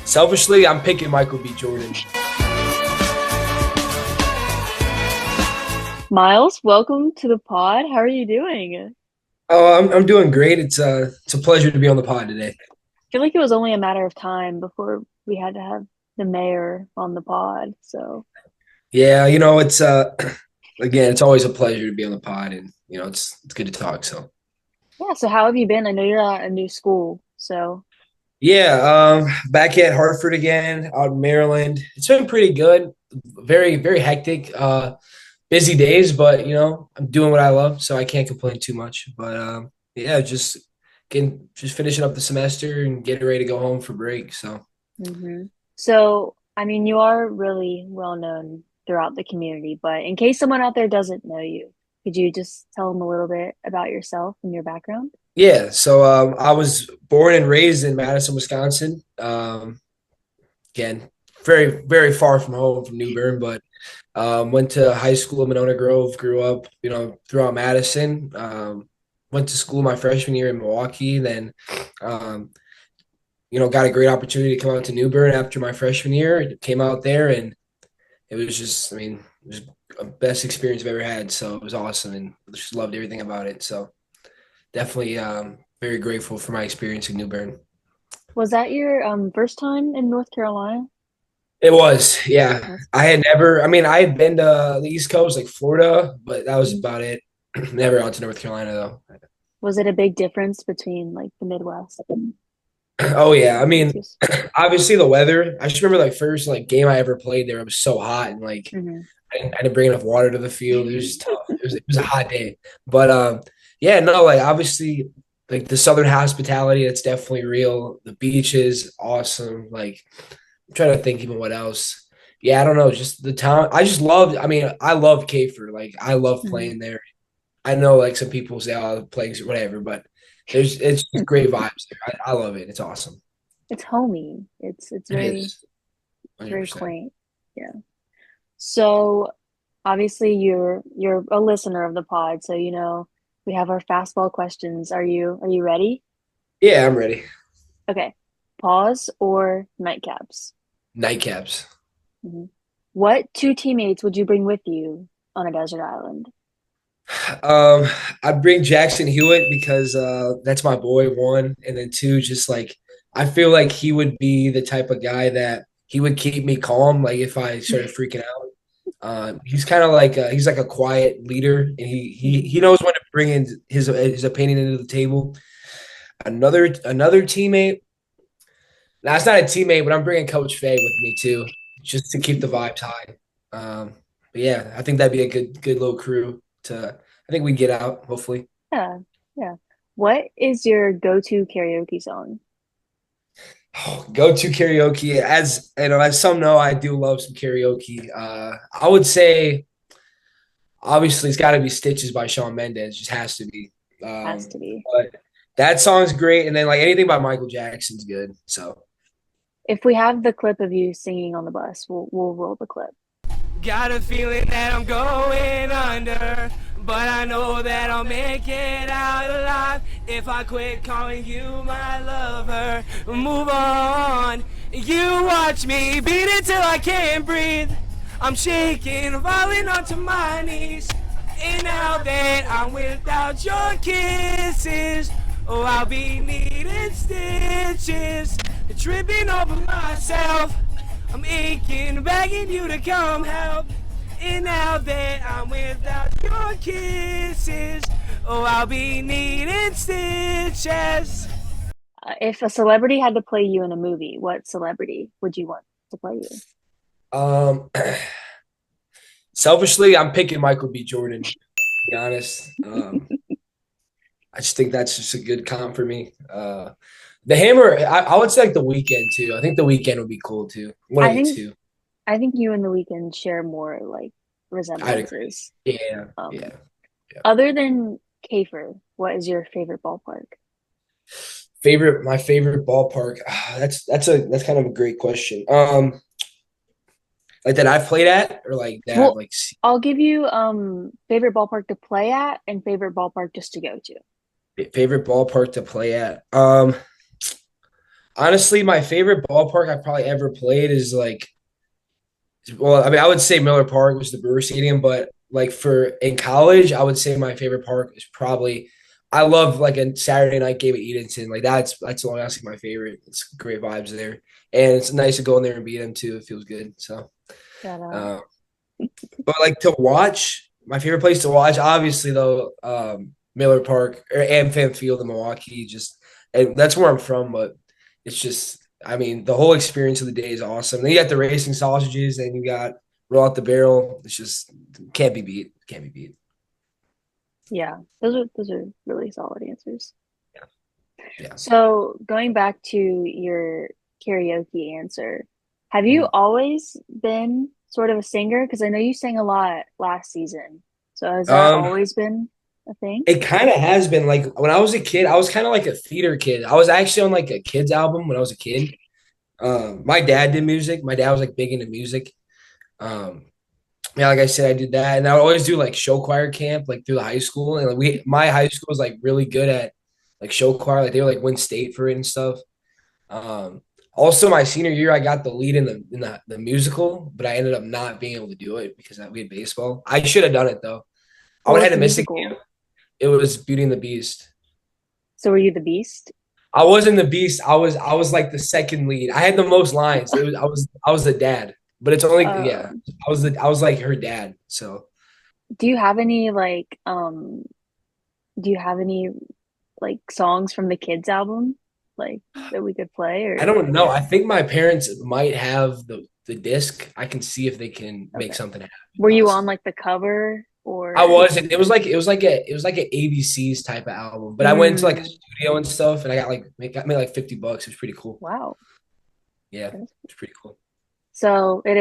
Selfishly, I'm picking Michael B. Jordan. Miles, welcome to the pod. How are you doing? Oh, I'm doing great. It's a pleasure to be on the pod today. I feel like it was only a matter of time before we had to have the mayor on the pod. So, Yeah, it's again, it's always a pleasure to be on the pod, and it's good to talk. So yeah, so how have you been? I know you're at a new school. So, yeah, back at Hartford again, out in Maryland. It's been pretty good. Very very hectic. Busy days, but I'm doing what I love, so I can't complain too much. But yeah, just finishing up the semester and getting ready to go home for break. So. hmm so I mean, you are really well known throughout the community, but in case someone out there doesn't know you, could you just tell them a little bit about yourself and your background? Yeah, so I was born and raised in Madison, Wisconsin. Again, very, very far from home from New Bern, but went to high school in Monona Grove, grew up, throughout Madison. Went to school my freshman year in Milwaukee, then, um, got a great opportunity to come out to New Bern after my freshman year. Came out there, and it was just, I mean, it was the best experience I've ever had. So it was awesome, and just loved everything about it. So definitely very grateful for my experience in New Bern. Was that your first time in North Carolina? It was, yeah. That's, I had never, I mean, I had been to the East Coast, like Florida, but that was Mhm. about it. Never out to North Carolina, though. Was it a big difference between like the Midwest and Oh, yeah. I East mean, Coast? obviously the weather. I just remember like first like game I ever played there. It was so hot and like hmm I didn't bring enough water to the field. It was just tough. It was a hot day. But yeah, no, like obviously like the Southern hospitality, it's definitely real. The beach is awesome. Like I'm trying to think even what else. Yeah, I don't know. Just the town. I just loved. I mean, I love Kafer. Like I love hmm playing there. I know like some people say, "Oh, playing whatever," but it's just great vibes there. I love it. It's awesome. It's homey. It's It very is it's 100. very percent quaint. Yeah. So obviously you're a listener of the pod, so you know we have our fastball questions. Are you ready? Yeah, I'm ready. Okay. Pause or nightcaps? Nightcaps. hmm What two teammates would you bring with you on a desert island? Um, I'd bring Jackson Hewitt because that's my boy, one, and then two, just like I feel like he would be the type of guy that he would keep me calm, like if I started freaking out. He's kind of like he's like a quiet leader, and he Mhm. knows when to bring in his opinion into the table. Another teammate. Now it's not a teammate, but I'm bringing Coach Fay with me too, just to keep the vibes high. But yeah, I think that'd be a good little crew to. I think we'd get out hopefully. Yeah, yeah. What is your go-to karaoke song? Oh, go to karaoke. As you know, as some know, I do love some karaoke. I would say obviously it's got to be Stitches by Shawn Mendes. Just has to be. Has to be. But that song's great, and then like anything by Michael Jackson's good. So If we have the clip of you singing on the bus, we'll roll the clip. got a feeling that I'm going under, but I know that I'll make it out alive if I quit calling you my lover. Move on. You watch me beat it till I can't breathe. I'm shaking, falling onto my knees. And now that I'm without your kisses, oh, I'll be needing stitches, tripping over myself. I'm aching, begging you to come help. And now that I'm without your kisses, oh, I'll be needing stitches. If a celebrity had to play you in a movie, what celebrity would you want to play you? um, selfishly, I'm picking Michael B. Jordan. To be honest, I just think that's just a good comp for me. The Hammer, I would say like the Weekend too. I think the Weekend would be cool too. One of I the think two. I think you and The Weeknd share more like I'd agree. resemblances. Yeah, Um, yeah, yeah. Other than Kafer, what is your favorite ballpark? My favorite ballpark. That's kind of a great question. Like that I've played at, or like that I've Well, like I'll give you favorite ballpark to play at and favorite ballpark just to go to. favorite ballpark to play at. Honestly, my favorite ballpark I probably ever played is like, well, I mean, I would say Miller Park was the Brewer Stadium, but like for in college, I would say my favorite park is probably. I love like a Saturday night game at Edenton. Like that's honestly my favorite. It's great vibes there, and it's nice to go in there and beat them too. It feels good. So, Shout out. uh, but like to watch, my favorite place to watch, obviously though, Miller Park or AmFam Field in Milwaukee. Just and that's where I'm from, but it's just, I mean, the whole experience of the day is awesome. Then you got the racing sausages, and you got roll out the barrel. It's just can't be beat. Can't be beat. Yeah, those are really solid answers. Yeah, yeah. So going back to your karaoke answer, have you Mhm. always been sort of a singer? Because I know you sang a lot last season. So has that Um, always been a thing? it kind of has been like when I was a kid. I was kind of like a theater kid. I was actually on like a kids album when I was a kid. My dad did music. My dad was like big into music. Um, yeah, like I said, I did that, and I would always do like show choir camp like through the high school, and like my high school was like really good at like show choir, like they would like win state for it and stuff. Um, Also my senior year, I got the lead in the musical, but I ended up not being able to do it because we had baseball. I should have done it though. I What would was have had the to miss it. musical? It was Beauty and the Beast. So were you the Beast? I wasn't the Beast. I was like the second lead. I had the most lines. It was I was the dad, but it's only Uh, yeah. I was like her dad. So do you have any do you have any like songs from the kids album like that we could play I or don't know. I think my parents might have the disc. I can see if they can make okay. something happen. Were you on Possibly. like the cover I or wasn't. It was like an ABC's type of album. But I went to like a mm, studio and stuff, and I got like it got me like $50. It was pretty cool. wow. Yeah, it's pretty cool. So it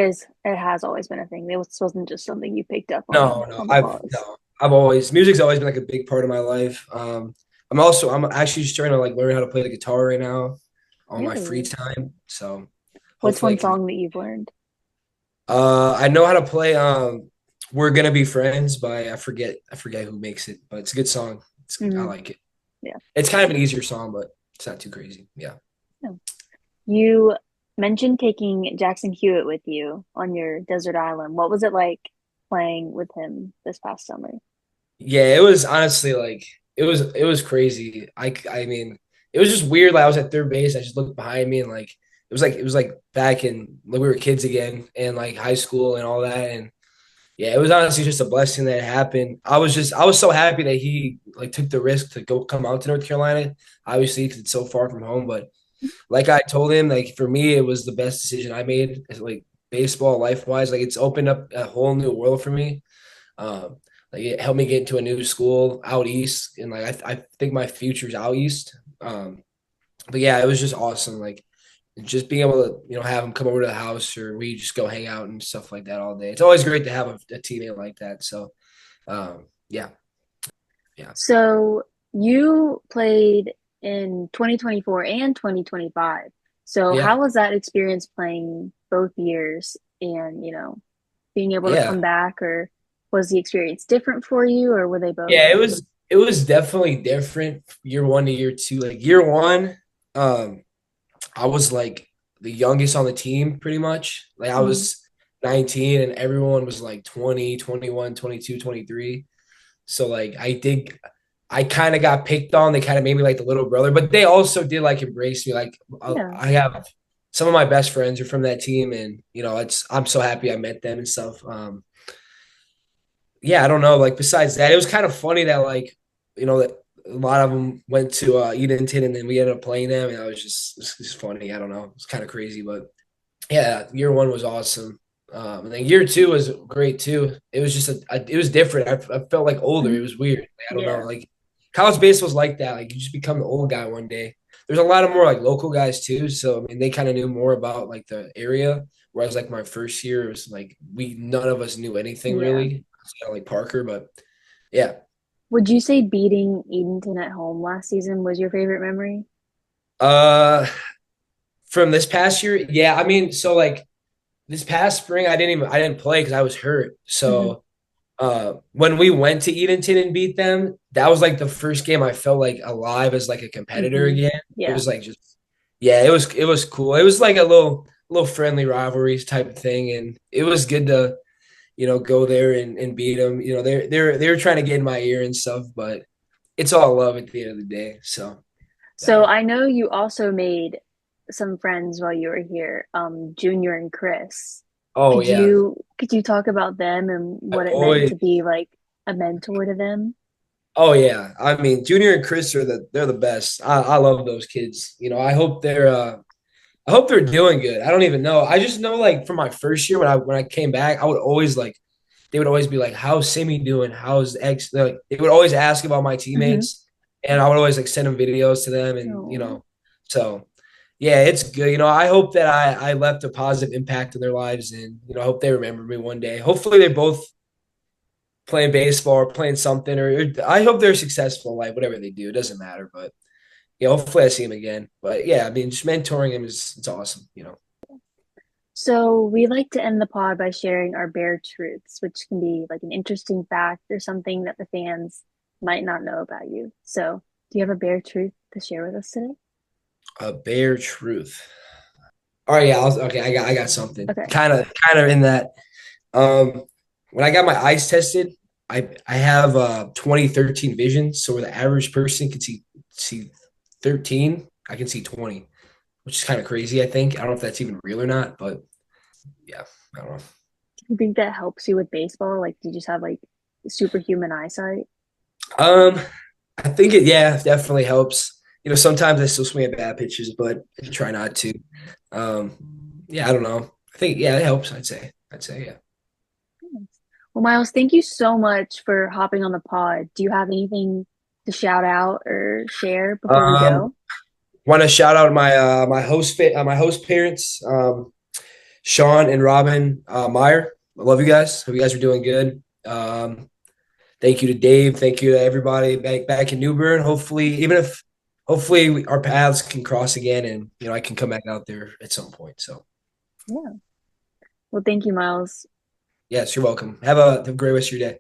has always been a thing. This wasn't just something you picked up No, no, on the I've pause. no, I've always music's always been like a big part of my life. I'm actually just trying to like learn how to play the guitar right now on my free Really? time. So What's hopefully I one can. song that you've learned? I know how to play "We're Gonna Be Friends" by I forget who makes it, but it's a good song. I Mm, like it. yeah. It's kind of an easier song, but it's not too crazy. Yeah. No. You mentioned taking Jackson Hewitt with you on your desert island. What was it like playing with him this past summer? Yeah, it was honestly like it was crazy. I mean, it was just weird. Like I was at third base, I just looked behind me and like it was like back in like we were kids again and like high school and all that. And yeah, it was honestly just a blessing that it happened. I was so happy that he like took the risk to go come out to North Carolina, obviously because it's so far from home. But like I told him, like for me, it was the best decision I made. It's like baseball, life wise, like it's opened up a whole new world for me. Um, like it helped me get into a new school out east, and like I think my future's out east. But yeah, it was just awesome. Like just being able to have him come over to the house, or we just go hang out and stuff like that all day. It's always great to have a teammate like that. So yeah, yeah, So you played in 2024 and 2025. So yeah, how was that experience playing both years and, being able to yeah, come back, or was the experience different for you, or were they both? yeah. It was definitely different year one to year two. Like year one, um, I was like the youngest on the team pretty much. Like I Mhm. was 19 and everyone was like 20, 21, 22, 23. So like I kind of got picked on. They kind of made me like the little brother, but they also did like embrace me. Like Yeah. I have some of my best friends are from that team, and I'm so happy I met them and stuff. Yeah, I don't know. Like besides that, it was kind of funny that that a lot of them went to Edenton, and then we ended up playing them, and it's just funny. I don't know. It's kind of crazy, but yeah, year one was awesome. And then year two was great too. It was just it was different. I felt like older. It Mhm. was weird. Like, I don't know. Yeah. Like college baseball's like that. Like you just become the old guy one day. There's a lot of more like local guys too. So I mean, they kind of knew more about like the area. Whereas like my first year it was like none of us knew anything Yeah. really. Like Parker, but yeah. Would you say beating Edenton at home last season was your favorite memory? Uh, from this past year, yeah. I mean, so like this past spring, I didn't play because I was hurt. Hmm. So when we went to Edenton and beat them, that was like the first game I felt like alive as like a competitor Hmm. again. It Yeah. was like just Yeah, it was cool. It was like a little friendly rivalries type of thing, and it was good to go there and beat them. They were trying to get in my ear and stuff, but it's all love at the end of the day. So So I know you also made some friends while you were here, Junior and Chris. oh Could yeah, you talk about them and I what it meant always to be like a mentor to them? oh yeah. I mean, Junior and Chris they're the best. I love those kids. I hope they're doing good. I don't even know. I just know like from my first year when I came back, I would always like they would always be like, "How's Simi doing? How's X?" Like, they would always ask about my Hmm. teammates, and I would always like send them videos to them, and Oh, so yeah, it's good. I hope that I left a positive impact in their lives, and I hope they remember me one day. Hopefully, they're both playing baseball or playing something, or I hope they're successful in life, whatever they do. It doesn't matter, but yeah, hopefully I see him again. But yeah, I mean, just mentoring him is it's awesome. so we like to end the pod by sharing our bare truths, which can be like an interesting fact or something that the fans might not know about you. So, do you have a bare truth to share with us today? A bare truth. All right, yeah, okay. I got something. Okay. Kind of in that. Um, when I got my eyes tested, I have 2013 vision, so where the average person can see 13, I can see 20, which is kind of crazy. I think I don't know if that's even real or not, but yeah, I don't know. Do you think that helps you with baseball? Like, do you just have like superhuman eyesight? Um, I think it yeah definitely helps. Sometimes I still swing at bad pitches, but I try not to. Um, yeah, I don't know. I think yeah, it helps. I'd say yeah. Well, Miles, thank you so much for hopping on the pod. Do you have anything to shout out or share before we Um, go? Want to shout out my host parents, Sean and Robin Meyer. I love you guys. Hope you guys are doing good. Thank you to Dave. Thank you to everybody back in New Bern. Hopefully our paths can cross again, and I can come back out there at some point. So Yeah. Well, thank you, Miles. yes, you're welcome. Have a great rest of your day.